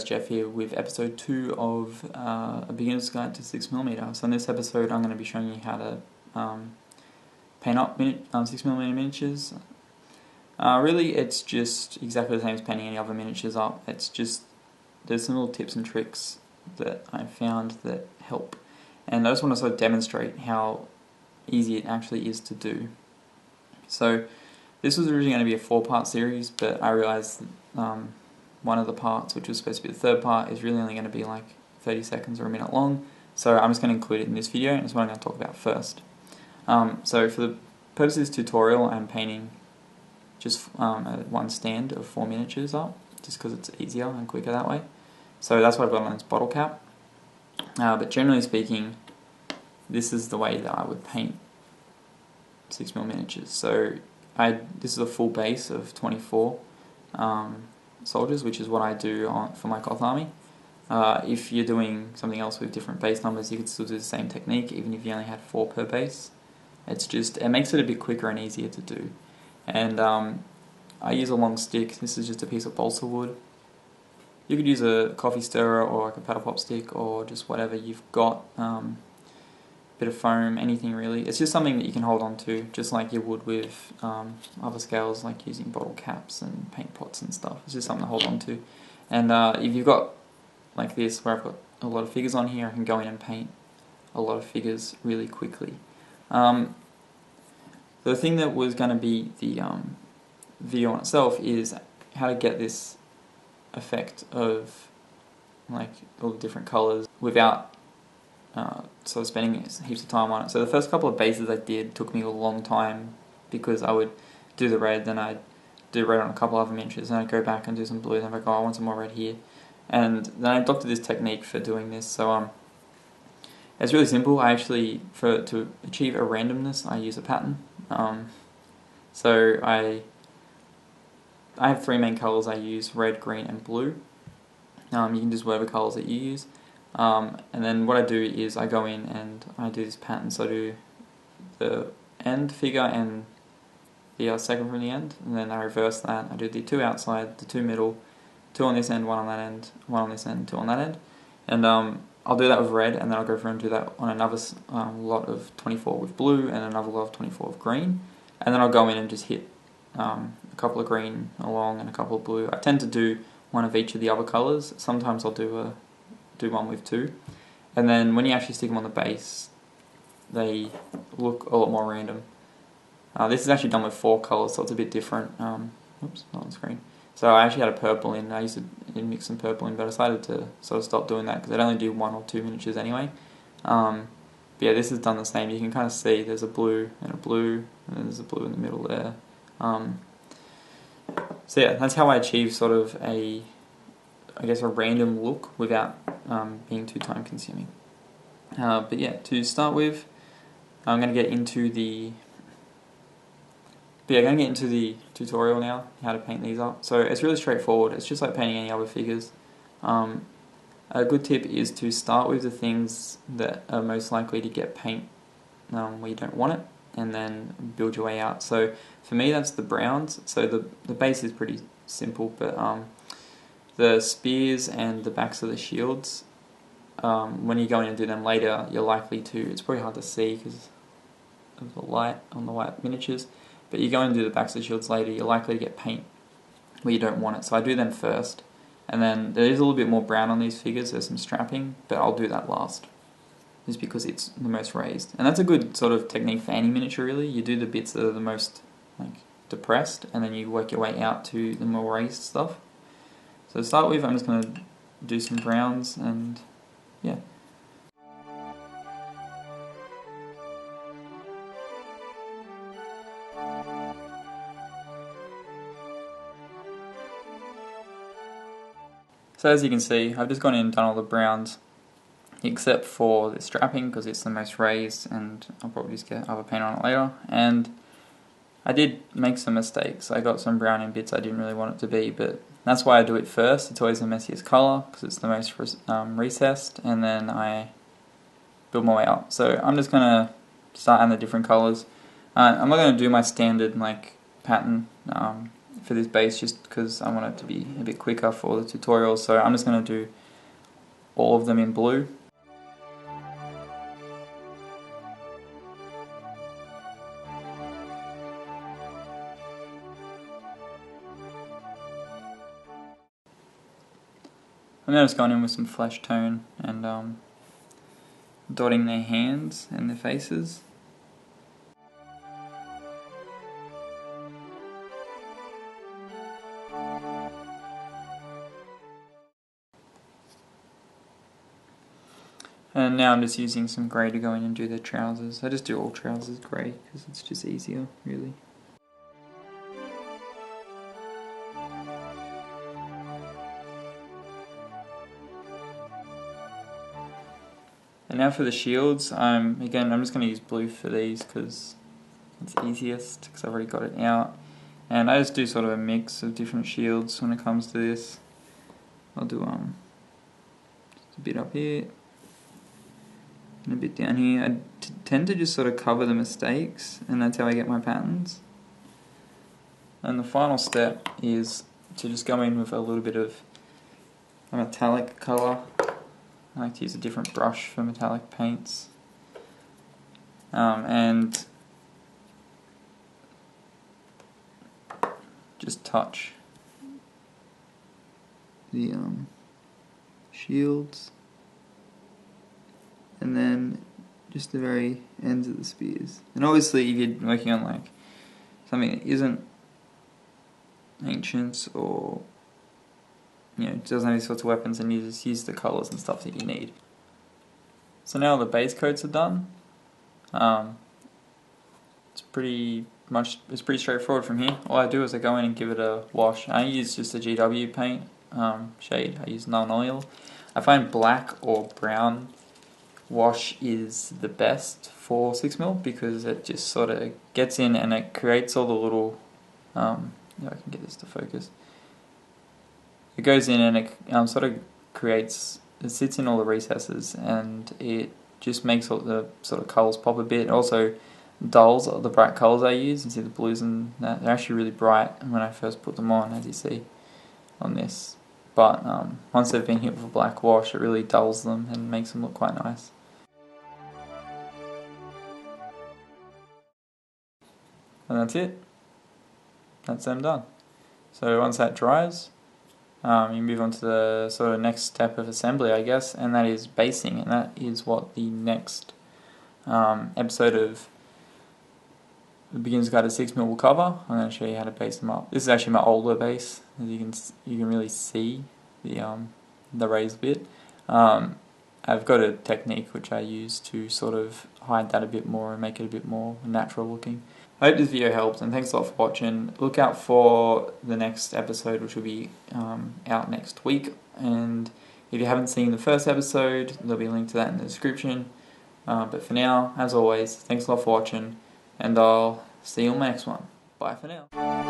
guys, Jeff here with episode 2 of A Beginner's Guide to 6mm. So in this episode I'm going to be showing you how to paint up 6mm miniatures. Really it's just exactly the same as painting any other miniatures up. It's just, there's some little tips and tricks that I found that help. And I just want to sort of demonstrate how easy it actually is to do. So this was originally going to be a 4-part series, but I realised one of the parts, which was supposed to be the third part, is really only going to be like 30 seconds or a minute long. So I'm just going to include it in this video, and it's what I'm going to talk about first. So for the purpose of this tutorial, I'm painting just one stand of 4 miniatures up, just because it's easier and quicker that way. So that's what I've got on this bottle cap. But generally speaking, this is the way that I would paint 6mm miniatures. So this is a full base of 24 soldiers, which is what I do for my Goth army. If you're doing something else with different base numbers, you could still do the same technique, even if you only had 4 per base. It makes it a bit quicker and easier to do. And I use a long stick. This is just a piece of balsa wood. You could use a coffee stirrer or like a paddle pop stick or just whatever you've got. Bit of foam, anything really. It's just something that you can hold on to, just like you would with other scales, like using bottle caps and paint pots and stuff. It's just something to hold on to. And if you've got like this, where I've got a lot of figures on here, I can go in and paint a lot of figures really quickly. The thing that was going to be the video on itself is how to get this effect of like all the different colours without sort of spending heaps of time on it. So the first couple of bases I did took me a long time, because I would do the red, then I'd do red on a couple other miniatures, and I'd go back and do some blue, and then I'd go, oh, I want some more red here. And then I adopted this technique for doing this. So it's really simple. I actually, to achieve a randomness, I use a pattern. So I have 3 main colours I use: red, green and blue. You can use whatever colours that you use. And then what I do is I go in and I do this pattern. So I do the end figure and the second from the end, and then I reverse that. I do the 2 outside, the 2 middle, 2 on this end, 1 on that end, 1 on this end, 2 on that end. And I'll do that with red, and then I'll go through and do that on another lot of 24 with blue and another lot of 24 with green. And then I'll go in and just hit a couple of green along and a couple of blue. I tend to do one of each of the other colours. Sometimes I'll do one with 2, and then when you actually stick them on the base, they look a lot more random. This is actually done with 4 colours, so it's a bit different. Oops, not on screen. So I actually had a purple in. I used to mix some purple in, but I decided to sort of stop doing that because I'd only do 1 or 2 miniatures anyway. But yeah, this is done the same. You can kind of see there's a blue, and then there's a blue in the middle there. So yeah, that's how I achieve sort of a random look without being too time consuming. But yeah, to start with, I'm going to get into the tutorial now, how to paint these up. So it's really straightforward. It's just like painting any other figures. A good tip is to start with the things that are most likely to get paint where you don't want it, and then build your way out. So for me, that's the browns. So the base is pretty simple, but the spears and the backs of the shields, when you go in and do them later, you're likely to, it's probably hard to see because of the light on the white miniatures, but you go in and do the backs of the shields later, you're likely to get paint where you don't want it. So I do them first, and then there is a little bit more brown on these figures, there's some strapping, but I'll do that last, just because it's the most raised. And that's a good sort of technique for any miniature really. You do the bits that are the most like depressed, and then you work your way out to the more raised stuff. So to start with, I'm just going to do some browns, and yeah. So as you can see, I've just gone in and done all the browns, except for the strapping because it's the most raised, and I'll probably just get other paint on it later. And I did make some mistakes. I got some brown in bits I didn't really want it to be, but that's why I do it first. It's always the messiest colour because it's the most recessed, and then I build my way up. So I'm just going to start on the different colours. I'm not going to do my standard like pattern. for this base just because I want it to be a bit quicker for the tutorial. So I'm just going to do all of them in blue. I'm now just going in with some flesh tone and dotting their hands and their faces. And now I'm just using some grey to go in and do their trousers. I just do all trousers grey because it's just easier, really. And now for the shields, again, I'm just going to use blue for these because it's easiest because I've already got it out. And I just do sort of a mix of different shields when it comes to this. I'll do just a bit up here and a bit down here. I tend to just sort of cover the mistakes, and that's how I get my patterns. And the final step is to just go in with a little bit of a metallic colour. I like to use a different brush for metallic paints. And just touch the shields, and then just the very ends of the spears. And obviously if you're working on like something that isn't ancient or doesn't have these sorts of weapons, and you just use the colours and stuff that you need. So now the base coats are done. It's pretty straightforward from here. All I do is I go in and give it a wash. I use just a GW paint shade. I use non-oil. I find black or brown wash is the best for 6mm because it just sort of gets in and it creates all the little I can get this to focus. It goes in and it it sits in all the recesses, and it just makes all the sort of colours pop a bit. It also dulls the bright colours I use. You see the blues and that, they're actually really bright when I first put them on, as you see on this. But once they've been hit with a black wash, it really dulls them and makes them look quite nice. And that's it. That's them done. So once that dries, you move on to the sort of next step of assembly, I guess, and that is basing, and that is what the next episode of The Beginner's Guide to 6mm will cover. I'm going to show you how to base them up. This is actually my older base, as you can really see the raised bit. I've got a technique which I use to sort of hide that a bit more and make it a bit more natural looking. I hope this video helped, and thanks a lot for watching. Look out for the next episode, which will be out next week. And if you haven't seen the first episode, there'll be a link to that in the description. But for now, as always, thanks a lot for watching, and I'll see you on the next one. Bye for now.